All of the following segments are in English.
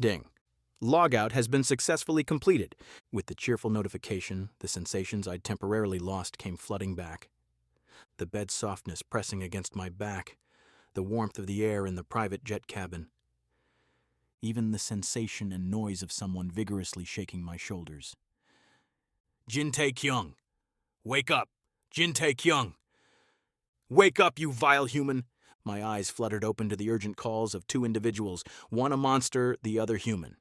Ding. Logout has been successfully completed. With the cheerful notification, the sensations I'd temporarily lost came flooding back. The bed's softness pressing against my back, the warmth of the air in the private jet cabin. Even the sensation and noise of someone vigorously shaking my shoulders. Jin Tae-Kyung! Wake up! Jin Tae-Kyung! Wake up, you vile human! My eyes fluttered open to the urgent calls of two individuals, one a monster, the other human.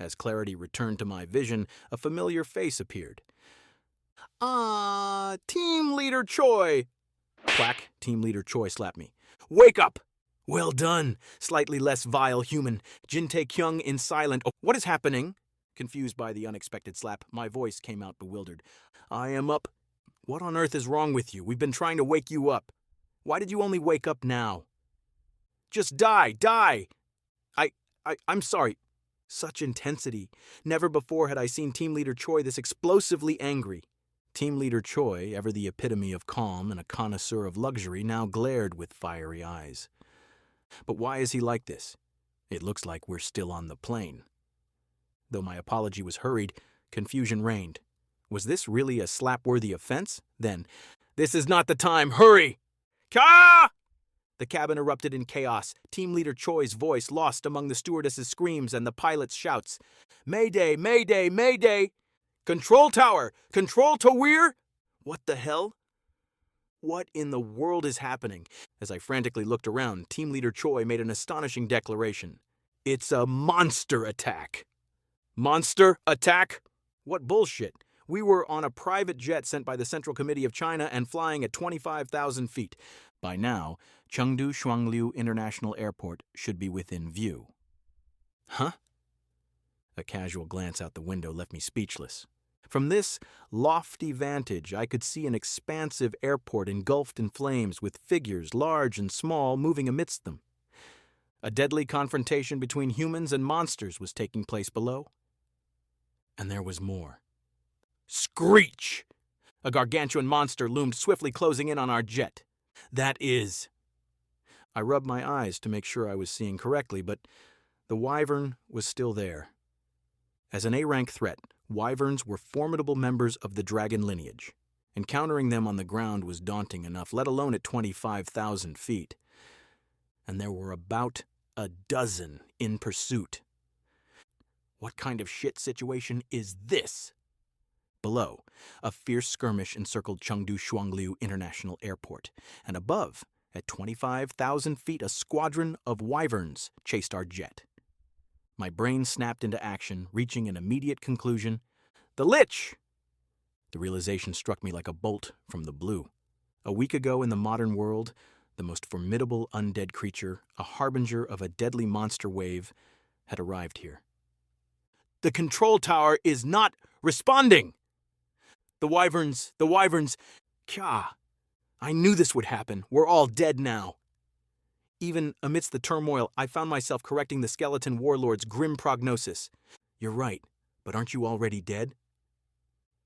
As clarity returned to my vision, a familiar face appeared. Team Leader Choi! Quack, Team Leader Choi slapped me. Wake up! Well done, slightly less vile human. Jin Tae-Kyung in silent. Oh, what is happening? Confused by the unexpected slap, my voice came out bewildered. I am up. What on earth is wrong with you? We've been trying to wake you up. Why did you only wake up now? Just die! I'm sorry. Such intensity. Never before had I seen Team Leader Choi this explosively angry. Team Leader Choi, ever the epitome of calm and a connoisseur of luxury, now glared with fiery eyes. But why is he like this? It looks like we're still on the plane. Though my apology was hurried, confusion reigned. Was this really a slap-worthy offense? Then, this is not the time, hurry! Ka! The cabin erupted in chaos, Team Leader Choi's voice lost among the stewardess's screams and the pilot's shouts. Mayday, mayday, mayday! Control tower! Control to Weir! What the hell? What in the world is happening? As I frantically looked around, Team Leader Choi made an astonishing declaration. It's a monster attack. Monster attack? What bullshit. We were on a private jet sent by the Central Committee of China and flying at 25,000 feet. By now, Chengdu Shuangliu International Airport should be within view. Huh? A casual glance out the window left me speechless. From this lofty vantage, I could see an expansive airport engulfed in flames with figures, large and small, moving amidst them. A deadly confrontation between humans and monsters was taking place below. And there was more. Screech! A gargantuan monster loomed swiftly closing in on our jet. That is... I rubbed my eyes to make sure I was seeing correctly, but the wyvern was still there. As an A-rank threat, wyverns were formidable members of the dragon lineage. Encountering them on the ground was daunting enough, let alone at 25,000 feet. And there were about a dozen in pursuit. What kind of shit situation is this? Below, a fierce skirmish encircled Chengdu Shuangliu International Airport, and above, at 25,000 feet, a squadron of wyverns chased our jet. My brain snapped into action, reaching an immediate conclusion. The Lich! The realization struck me like a bolt from the blue. A week ago in the modern world, the most formidable undead creature, a harbinger of a deadly monster wave, had arrived here. The control tower is not responding! The wyverns, Kya! I knew this would happen. We're all dead now. Even amidst the turmoil, I found myself correcting the skeleton warlord's grim prognosis. You're right, but aren't you already dead?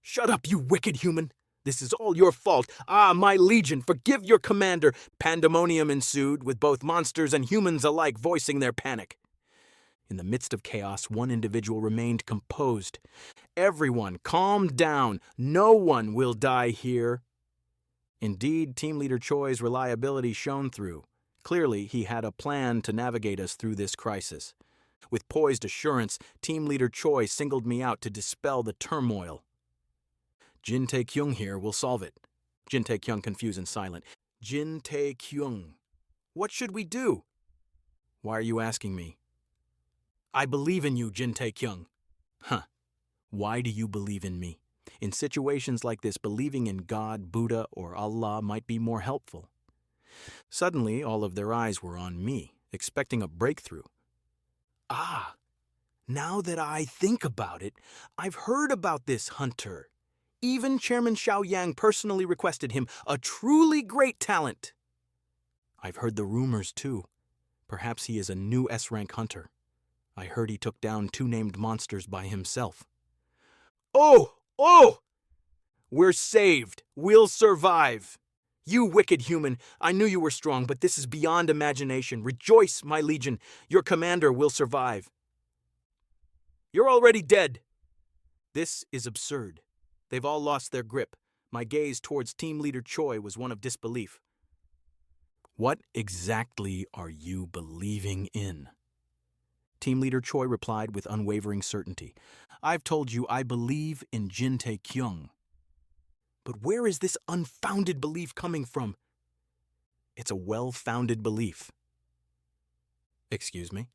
Shut up, you wicked human! This is all your fault. My legion, forgive your commander! Pandemonium ensued, with both monsters and humans alike voicing their panic. In the midst of chaos, one individual remained composed. Everyone, calm down. No one will die here. Indeed, Team Leader Choi's reliability shone through. Clearly, he had a plan to navigate us through this crisis. With poised assurance, Team Leader Choi singled me out to dispel the turmoil. Jin Tae-Kyung here will solve it. Jin Tae-Kyung confused and silent. Jin Tae-Kyung. What should we do? Why are you asking me? I believe in you, Jin Tae-Kyung. Huh. Why do you believe in me? In situations like this, believing in God, Buddha, or Allah might be more helpful. Suddenly, all of their eyes were on me, expecting a breakthrough. Now that I think about it, I've heard about this hunter. Even Chairman Xiao Yang personally requested him, a truly great talent. I've heard the rumors, too. Perhaps he is a new S-rank hunter. I heard he took down 2 named monsters by himself. Oh! We're saved. We'll survive. You wicked human, I knew you were strong, but this is beyond imagination. Rejoice, my legion. Your commander will survive. You're already dead! This is absurd. They've all lost their grip. My gaze towards Team Leader Choi was one of disbelief. What exactly are you believing in? Team Leader Choi replied with unwavering certainty. I've told you I believe in Jin Tae-Kyung. But where is this unfounded belief coming from? It's a well-founded belief. Excuse me?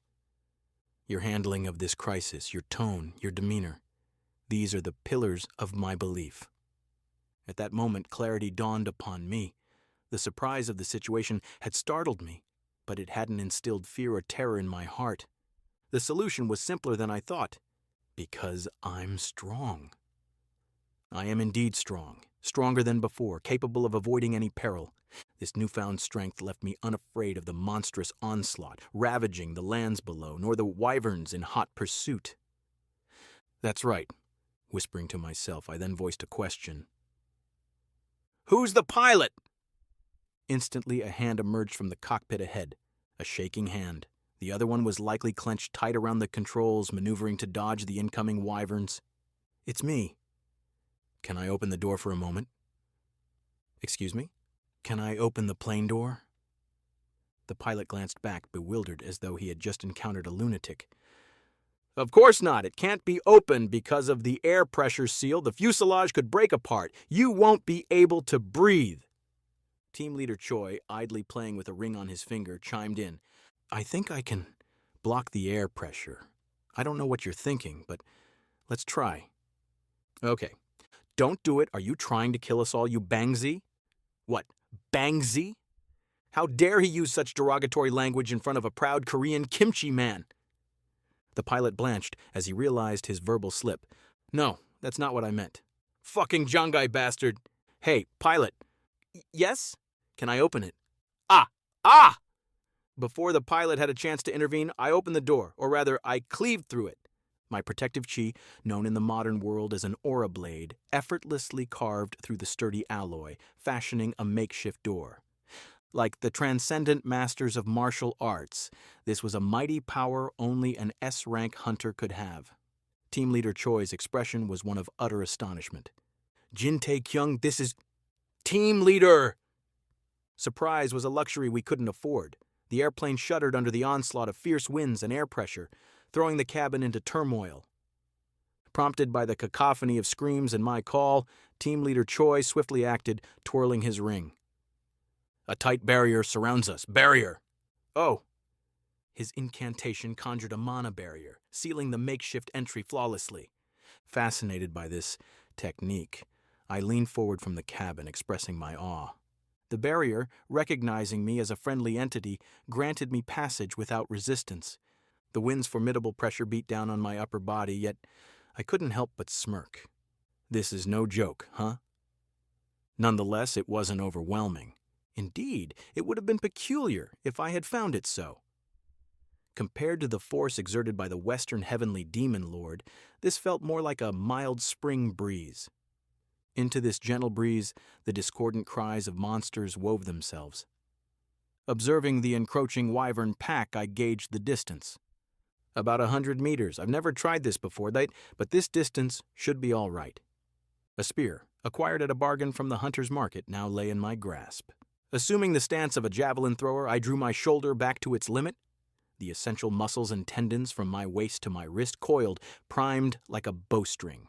Your handling of this crisis, your tone, your demeanor. These are the pillars of my belief. At that moment, clarity dawned upon me. The surprise of the situation had startled me, but it hadn't instilled fear or terror in my heart. The solution was simpler than I thought. Because I'm strong. I am indeed strong, stronger than before, capable of avoiding any peril. This newfound strength left me unafraid of the monstrous onslaught, ravaging the lands below, nor the wyverns in hot pursuit. That's right, whispering to myself, I then voiced a question. Who's the pilot? Instantly, a hand emerged from the cockpit ahead, a shaking hand. The other one was likely clenched tight around the controls, maneuvering to dodge the incoming wyverns. It's me. Can I open the door for a moment? Excuse me? Can I open the plane door? The pilot glanced back, bewildered, as though he had just encountered a lunatic. Of course not. It can't be opened because of the air pressure seal. The fuselage could break apart. You won't be able to breathe. Team Leader Choi, idly playing with a ring on his finger, chimed in. I think I can block the air pressure. I don't know what you're thinking, but let's try. Okay. Don't do it. Are you trying to kill us all, you Bangzi? What, Bangzi? How dare he use such derogatory language in front of a proud Korean kimchi man? The pilot blanched as he realized his verbal slip. No, that's not what I meant. Fucking Jangai bastard. Hey, pilot. Yes? Can I open it? Ah! Before the pilot had a chance to intervene, I opened the door, or rather, I cleaved through it. My protective chi, known in the modern world as an aura blade, effortlessly carved through the sturdy alloy, fashioning a makeshift door. Like the transcendent masters of martial arts, this was a mighty power only an S-rank hunter could have. Team Leader Choi's expression was one of utter astonishment. Jin Tae-Kyung, this is... Team Leader! Surprise was a luxury we couldn't afford. The airplane shuddered under the onslaught of fierce winds and air pressure, throwing the cabin into turmoil. Prompted by the cacophony of screams and my call, Team Leader Choi swiftly acted, twirling his ring. A tight barrier surrounds us. Barrier! Oh! His incantation conjured a mana barrier, sealing the makeshift entry flawlessly. Fascinated by this technique, I leaned forward from the cabin, expressing my awe. The barrier, recognizing me as a friendly entity, granted me passage without resistance. The wind's formidable pressure beat down on my upper body, yet I couldn't help but smirk. This is no joke, huh? Nonetheless, it wasn't overwhelming. Indeed, it would have been peculiar if I had found it so. Compared to the force exerted by the Western Heavenly Demon Lord, this felt more like a mild spring breeze. Into this gentle breeze, the discordant cries of monsters wove themselves. Observing the encroaching wyvern pack, I gauged the distance. About 100 meters. I've never tried this before, but this distance should be all right. A spear, acquired at a bargain from the hunter's market, now lay in my grasp. Assuming the stance of a javelin thrower, I drew my shoulder back to its limit. The essential muscles and tendons from my waist to my wrist coiled, primed like a bowstring.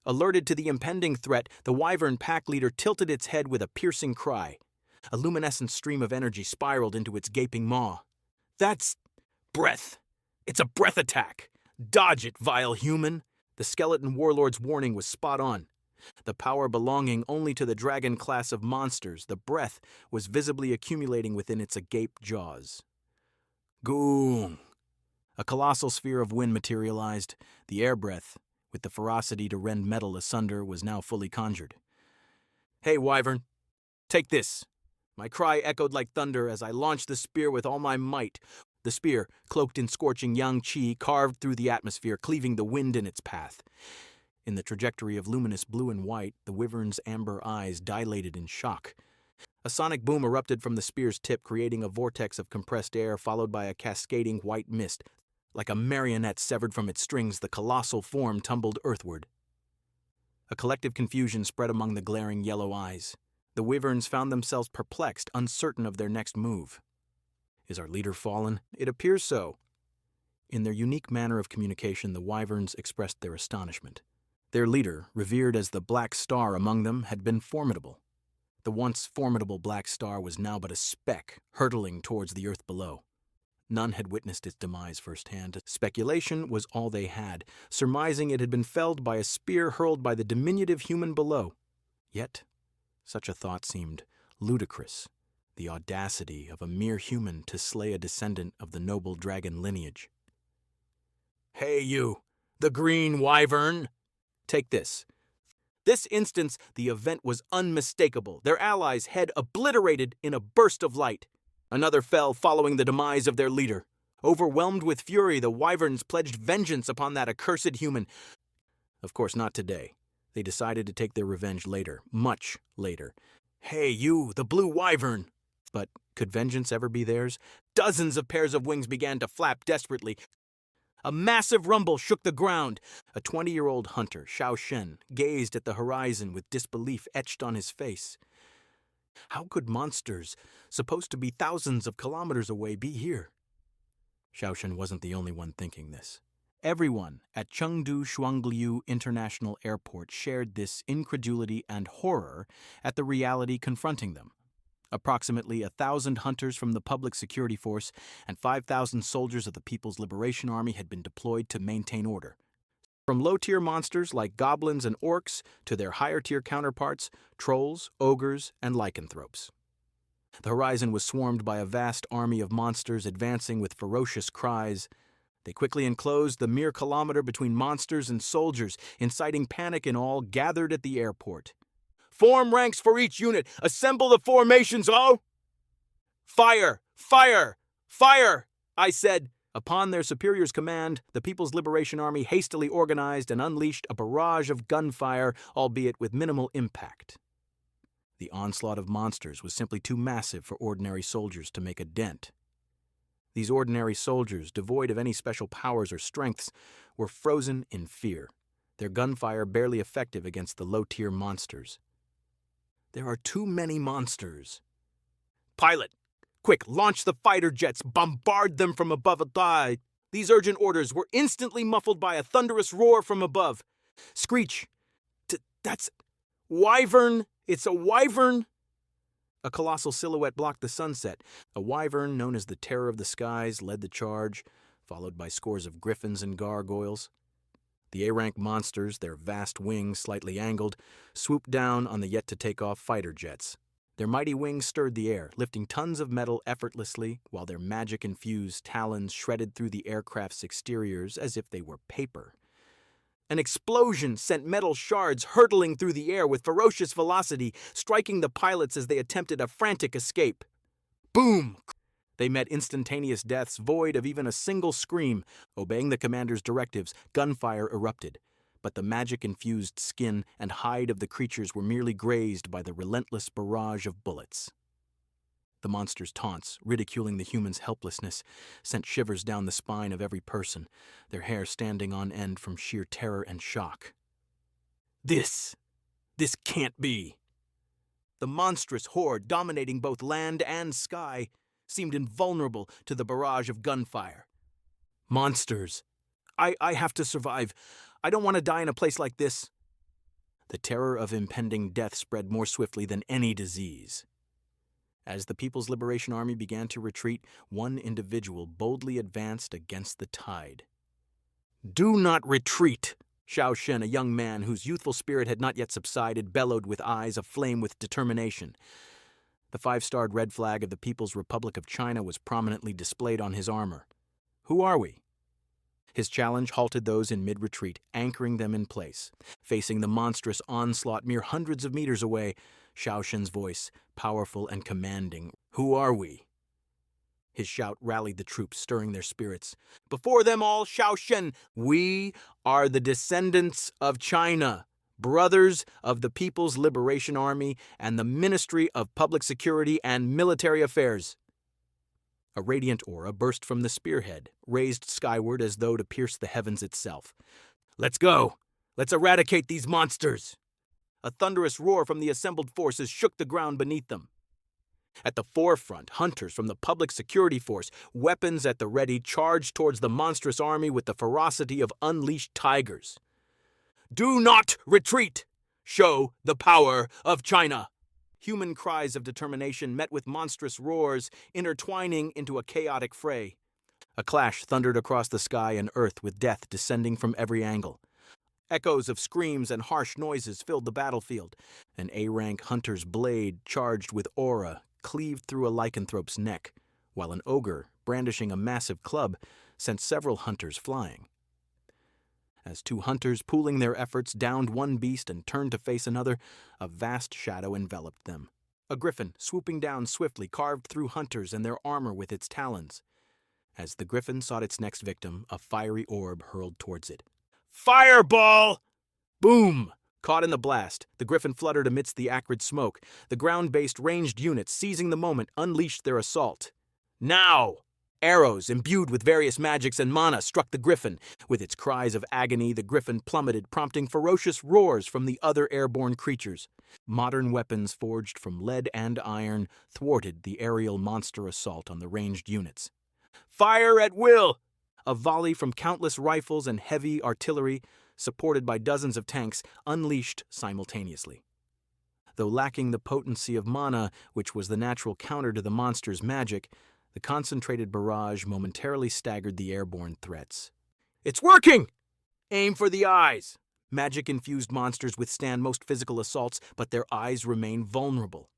Alerted to the impending threat, the wyvern pack leader tilted its head with a piercing cry. A luminescent stream of energy spiraled into its gaping maw. That's breath. It's a breath attack. Dodge it, vile human. The skeleton warlord's warning was spot on. The power belonging only to the dragon class of monsters, the breath, was visibly accumulating within its agape jaws. Goong! A colossal sphere of wind materialized. The air breath, with the ferocity to rend metal asunder, was now fully conjured. Hey, wyvern, take this. My cry echoed like thunder as I launched the spear with all my might. The spear, cloaked in scorching yang chi, carved through the atmosphere, cleaving the wind in its path. In the trajectory of luminous blue and white, the wyvern's amber eyes dilated in shock. A sonic boom erupted from the spear's tip, creating a vortex of compressed air followed by a cascading white mist. Like a marionette severed from its strings, the colossal form tumbled earthward. A collective confusion spread among the glaring yellow eyes. The wyverns found themselves perplexed, uncertain of their next move. Is our leader fallen? It appears so. In their unique manner of communication, the wyverns expressed their astonishment. Their leader, revered as the Black Star among them, had been formidable. The once formidable Black Star was now but a speck, hurtling towards the earth below. None had witnessed its demise firsthand. Speculation was all they had, surmising it had been felled by a spear hurled by the diminutive human below. Yet, such a thought seemed ludicrous. The audacity of a mere human to slay a descendant of the noble dragon lineage. "Hey, you, the green wyvern! Take this." This instance, the event was unmistakable, their allies' head obliterated in a burst of light. Another fell following the demise of their leader. Overwhelmed with fury, the wyverns pledged vengeance upon that accursed human. Of course, not today. They decided to take their revenge later, much later. "Hey, you, the blue wyvern!" But could vengeance ever be theirs? Dozens of pairs of wings began to flap desperately. A massive rumble shook the ground. A 20-year-old hunter, Xiao Shen, gazed at the horizon with disbelief etched on his face. How could monsters, supposed to be thousands of kilometers away, be here? Xiao Shen wasn't the only one thinking this. Everyone at Chengdu Shuangliu International Airport shared this incredulity and horror at the reality confronting them. Approximately 1,000 hunters from the Public Security Force and 5,000 soldiers of the People's Liberation Army had been deployed to maintain order. From low-tier monsters like goblins and orcs to their higher-tier counterparts, trolls, ogres, and lycanthropes. The horizon was swarmed by a vast army of monsters advancing with ferocious cries. They quickly enclosed the mere kilometer between monsters and soldiers, inciting panic in all gathered at the airport. "Form ranks for each unit! Assemble the formations, oh!" "Fire! Fire! Fire!" I said. Upon their superior's command, the People's Liberation Army hastily organized and unleashed a barrage of gunfire, albeit with minimal impact. The onslaught of monsters was simply too massive for ordinary soldiers to make a dent. These ordinary soldiers, devoid of any special powers or strengths, were frozen in fear, their gunfire barely effective against the low-tier monsters. "There are too many monsters." "Pilot, quick, launch the fighter jets, bombard them from above a die." These urgent orders were instantly muffled by a thunderous roar from above. "Screech! That's... wyvern! It's a wyvern!" A colossal silhouette blocked the sunset. A wyvern, known as the terror of the skies, led the charge, followed by scores of griffins and gargoyles. The A-rank monsters, their vast wings slightly angled, swooped down on the yet-to-take-off fighter jets. Their mighty wings stirred the air, lifting tons of metal effortlessly, while their magic-infused talons shredded through the aircraft's exteriors as if they were paper. An explosion sent metal shards hurtling through the air with ferocious velocity, striking the pilots as they attempted a frantic escape. Boom! They met instantaneous deaths void of even a single scream. Obeying the commander's directives, gunfire erupted. But the magic-infused skin and hide of the creatures were merely grazed by the relentless barrage of bullets. The monster's taunts, ridiculing the human's helplessness, sent shivers down the spine of every person, their hair standing on end from sheer terror and shock. This can't be. The monstrous horde, dominating both land and sky, seemed invulnerable to the barrage of gunfire. "Monsters! I have to survive. I don't want to die in a place like this." The terror of impending death spread more swiftly than any disease. As the People's Liberation Army began to retreat, one individual boldly advanced against the tide. "Do not retreat!" Xiao Shen, a young man whose youthful spirit had not yet subsided, bellowed with eyes aflame with determination. The 5-starred red flag of the People's Republic of China was prominently displayed on his armor. "Who are we?" His challenge halted those in mid-retreat, anchoring them in place. Facing the monstrous onslaught mere hundreds of meters away, Xiao Shen's voice, powerful and commanding. "Who are we?" His shout rallied the troops, stirring their spirits. Before them all, Xiao Shen, "We are the descendants of China, brothers of the People's Liberation Army and the Ministry of Public Security and Military Affairs." A radiant aura burst from the spearhead, raised skyward as though to pierce the heavens itself. "Let's go! Let's eradicate these monsters!" A thunderous roar from the assembled forces shook the ground beneath them. At the forefront, hunters from the public security force, weapons at the ready, charged towards the monstrous army with the ferocity of unleashed tigers. "Do not retreat! Show the power of China!" Human cries of determination met with monstrous roars, intertwining into a chaotic fray. A clash thundered across the sky and earth with death descending from every angle. Echoes of screams and harsh noises filled the battlefield. An A-rank hunter's blade, charged with aura, cleaved through a lycanthrope's neck, while an ogre, brandishing a massive club, sent several hunters flying. As two hunters, pooling their efforts, downed one beast and turned to face another, a vast shadow enveloped them. A griffin, swooping down swiftly, carved through hunters and their armor with its talons. As the griffin sought its next victim, a fiery orb hurled towards it. "Fireball!" Boom! Caught in the blast, the griffin fluttered amidst the acrid smoke. The ground-based ranged units, seizing the moment, unleashed their assault. Now! Arrows, imbued with various magics and mana, struck the griffin. With its cries of agony, the griffin plummeted, prompting ferocious roars from the other airborne creatures. Modern weapons forged from lead and iron thwarted the aerial monster assault on the ranged units. Fire at will! A volley from countless rifles and heavy artillery, supported by dozens of tanks, unleashed simultaneously. Though lacking the potency of mana, which was the natural counter to the monster's magic, the concentrated barrage momentarily staggered the airborne threats. "It's working!" Aim for the eyes. Magic-infused monsters withstand most physical assaults, but their eyes remain vulnerable.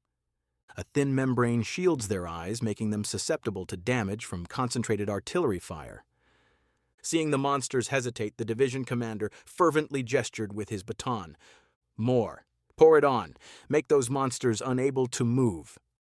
A thin membrane shields their eyes, making them susceptible to damage from concentrated artillery fire. Seeing the monsters hesitate, the division commander fervently gestured with his baton. "More. Pour it on. Make those monsters unable to move."